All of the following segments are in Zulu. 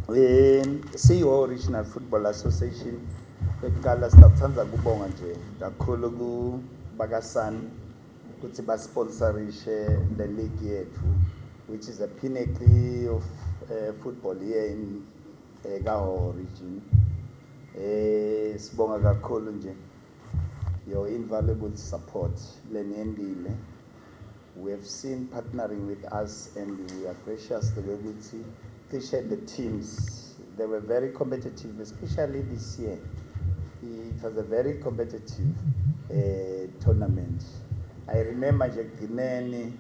CEO Regional Football Association ekuqala sithatha kubonga nje kakhulu kubakaSan ukuthi basponsorishe the league yethu, which is a pinnacle of football here in Gaho region. Sibonga kakhulu nje your invaluable support leniyendile. We have seen partnering with us and we are gracious the way we shared the teams. They were very competitive, especially this year. It was a very competitive tournament. I remember nje Gineni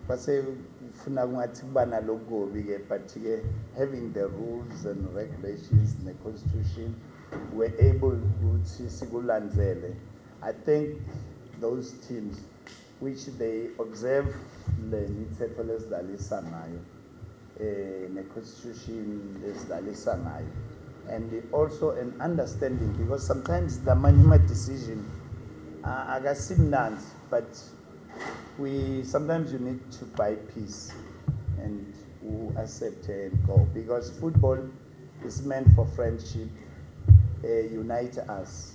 basefuna kungathi kuba nalokubi-ke, but-ke having the rules and regulations and the constitution, we're able ukuthi sikulandzele. I think those teams which they observe le mithetho lesidlalisa ngayo ne-constitution lesidlalisa ngayo, and also an understanding, because sometimes the management decision akasimnandi, but sometimes you need to buy peace and accept and go, because football is meant for friendship, unite us.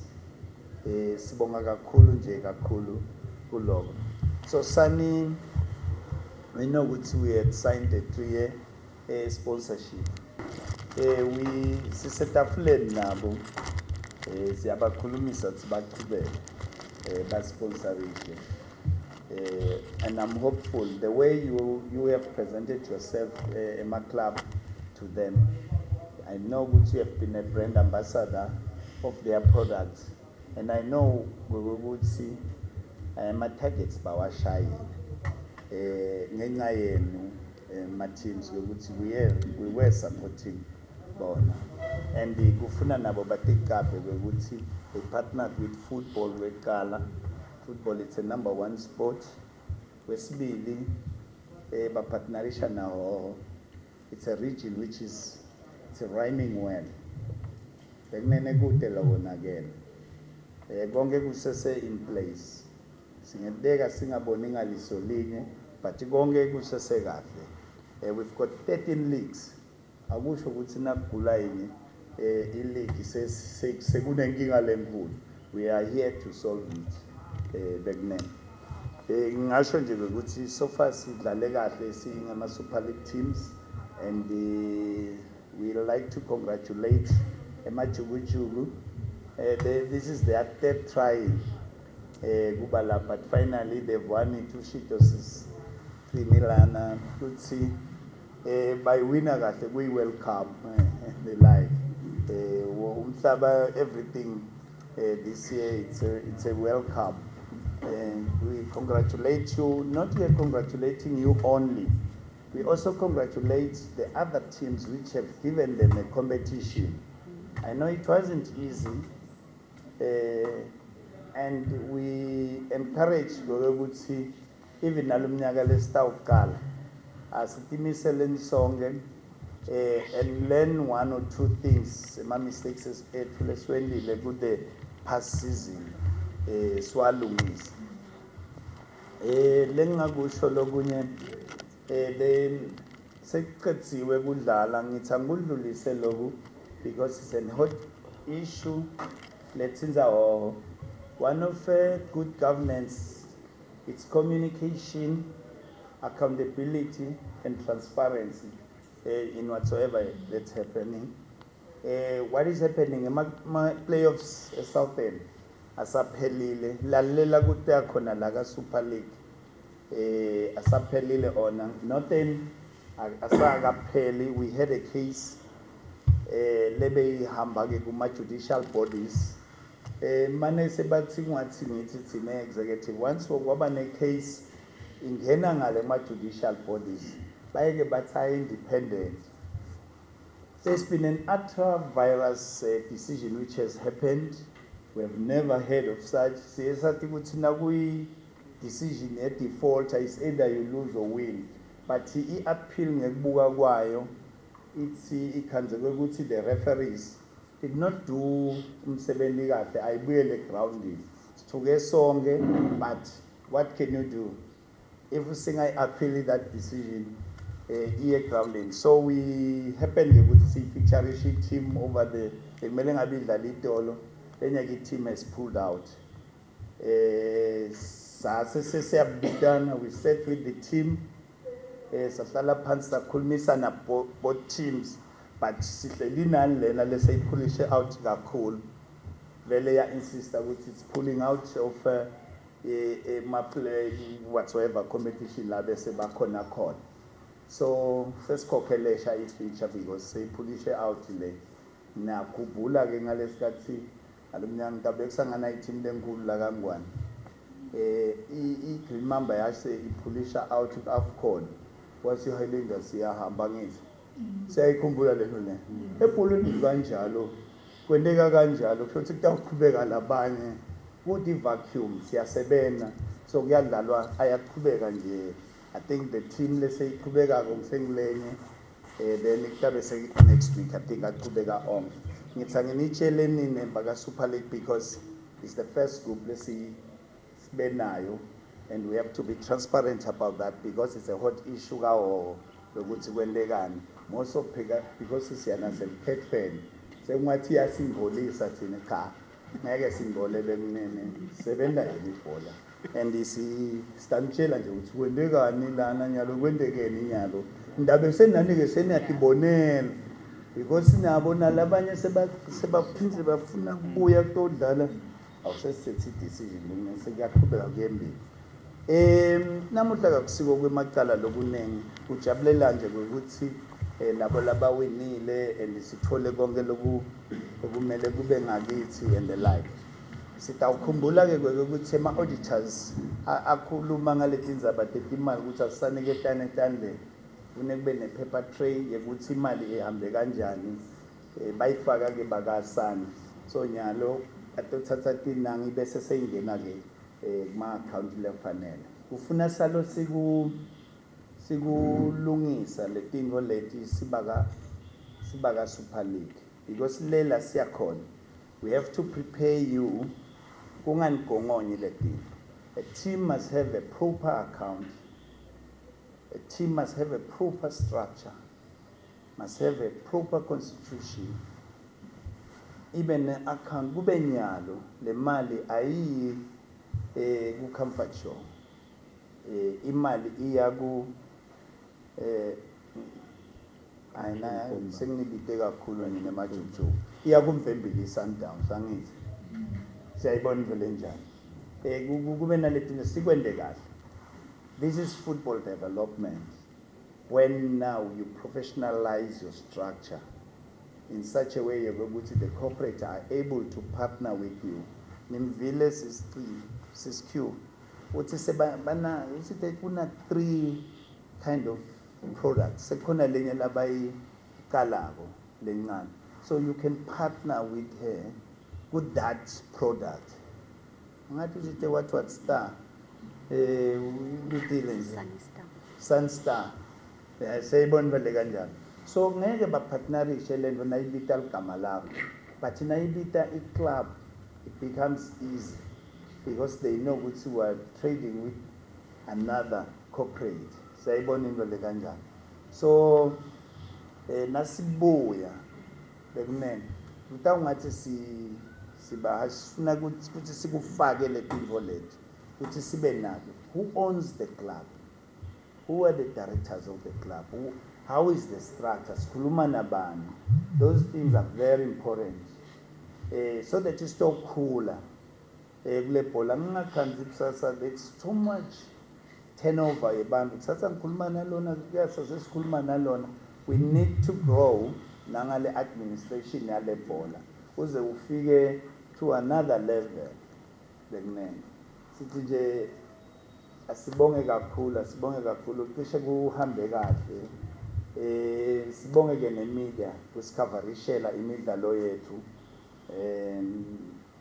Sibonga kakhulu nje kakhulu kuloko. So Sunny, we know what we had signed a 3-year sponsorship. We sisetafuleni nabo siyabakhulumisa ukuthi baqhubeke basponsorishe. And I'm hopeful the way you have presented yourself my club to them. I know that you have been a brand ambassador of their products, and I know we would see my targets bawashayile ngenxa yenu my teams we were supporting bona, and kufuna nabo batekape ukuthi they partnered with football weqala. Football is a number one sport. Wesibili bapartnerisha nawo, it's a region which is rhyming well. Bekunene kude lawonakele konke kusese in place. Singedeka singaboni ngaliso linye, but konke kusese kahle. We've got 13 leagues. Akusho ukuthi nakugula yini i-league sekunenkinga lenkulu. We are here to solve it. Bekunene ngisho nje ukuthi so far sidlale kahle singama Super League teams, and we like to congratulate Majukujuku. This is their third try kubala, but finally they've won it 2-3 kutsi by winner kahle we welcome they like umhlaba everything this year. It's a welcome, and we congratulate you. Not we are congratulating you only, we also congratulate the other teams which have given them a competition. I know it wasn't easy, and we encourage ukuthi even nalomnyaka lesitawuqala asitimisele sonke and learn one or two things, my mistakes ethu leswendile ku the past season swalungisa. Lengakusho lokunye sekuqediwe kudlala, ngithi angudlulise lokhu because it's a hot issue. Let's one of good governance, it's communication, accountability, and transparency in whatsoever that's happening. What is happening? My playoffs Southern asaphelile lalela kuthi khona la ka Super League asaphelile ona nothing asakapheli. We had a case lebe ihamba ke kuma judicial bodies mane sebathi ngathi ngithi thina executive once kwaba ne case ingena ngale ma judicial bodies bayeke bathi independent. There's been an ultra-virus decision which has happened. We have never heard of such. Siyasathi ukuthi nakuyi decision a default is either you lose or win, but i-appeal ngekubuka kwayo ithi ikhanzelwe ukuthi the referees did not do umsebenzi kahle, ayibuyele grounded. Sithuke sonke, but what can you do? If singayi-appeal that decision, grounding. So we happened to see feature team over the Melengabi Dalitolo, then a team has pulled out. We sat with the team, Sasala Pansa Kulmisa na both teams, but Sitlina Lena, let's say, push out Gakul. Velea insist that it's pulling out of a maple whatsoever competition la bese bakona call. So first kokelesha is feature because say pulishe out le na kubula ke ngalesikhathi alumnyanga tabexanga team lenkulu la kangwane remember yase ipulisha out of AFCON wasi Highlanders siyahamba ngithi siyayikhumbula lento le ePoloni kanjalo kwendeka kanjalo futhi kutaqhubeka labanye kuthi vacuum siyasebenza so kuyadlalwa ayaqhubeka nje. I think the team let's say iqhubeka ngomsengilenye then ikabe say next week I think aqhubeka on ngithi angitshele nini baka Super League because it's the first group let's see sibenayo and we have to be transparent about that because it's a hot issue kawo lokuthi kwendekani most of because siyana selkhethen sengathi yasimbolisa thina cha ngeke simbolele kunene sebenza ibhola and stanchela nje ukuthi kwendekani lana nyalo kwendekeni nyalo ndabe senani ke seniyakibonela because sinabona labanye sebaphinze bafuna kubuya kutodlala awusesethi decision mina sekuyaqhubeka kuyembili namuhla kakusiko kwemacala lokunengi ujabulela nje ukuthi labo labawinile and sithole konke lokumele kube ngakithi and the like. Sitawukhumbula ke ukuthi ema auditors akhuluma ngalethi indzaba imali ukuthi asisanike etane kune kube ne paper trail ukuthi imali ehambe kanjani bayifaka ke bakasana so nyalo atothatha tinangi bese seyingena ke kuma account lefanele ufuna salo sikulungisa letinto leti sibaka Super League because lela siyakhona we have to prepare you kunganigongonyi letinto. A team must have a proper account, a team must have a proper structure, must have a proper constitution. Even an account kube nyalo le mali ayi ku comfort show imali iya ku ayina sengibite kakhulu ngine majuju iya kumvembili Sundowns angithi siyayibona into lenjani kube naletinto sikwende kahle. This is football development when now you professionalize your structure in such a way ukuthi the corporate are able to partner with you. Nimvile SISQ uthi sebana uthi kuna 3 kind of products sekhona lenye labayikalabo lencane so you can partner with her with that product ngathi uthi what star Sunstar sayibona vele kanjani so ngeke bapartnerishe lento nayibita ligama lakho but nayibita iclub it becomes easy because they know ukuthi you are trading with another corporate sayibona into le kanjani so nasibuya bekunene utawungathi sibahasifuna ukuthi sikufake letinto lethu ukuthi sibe nako who owns the club, who are the directors of the club, how is the structure, sikhuluma nabani. Those things are very important so that is so cooler kule bhola ngingakhanzi kusasa there's too much turnover yebantu kusasa ngikhuluma nalona kuyasa sesikhuluma nalona. We need to grow nangale administration yale bhola uze ufike to another level bekunene sithi nje asibonge kakhulu cishe kuhambe kahle sibonge ke nemedia kusicoverishela imidlalo yethu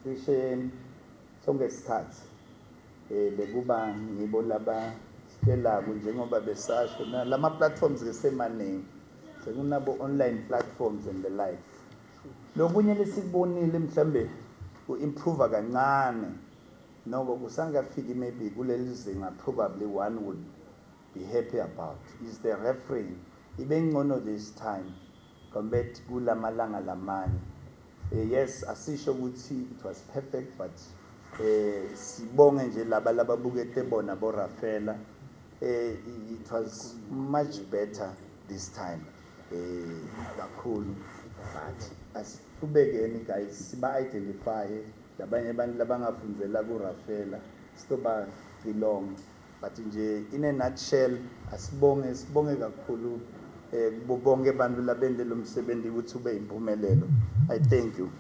cishe sonke isikhathi bekuba ngibo laba sitela njengoba besasho lama platforms kesemaningi sekunabo online platforms and the like. Lokunye lesikubonile mhlambe ku-improve kancane noko kusangafiki maybe kuleli zinga probably one would be happy about is the refereeing. Ibengcono this time compared to kulamalanga lamanye. Yes, asisho ukuthi it was perfect, but sibonge nje laba lababukete bona bo Rafaela. It was much better this time. Kakhulu, but asibekeni guys siba identify labanye abantu labangafundzela ku Rafaela stoba belong, but nje in a nutshell sibonge kakhulu kubo bonke abantu labende lo msebenzi ukuthi ube impumelelo. I thank you.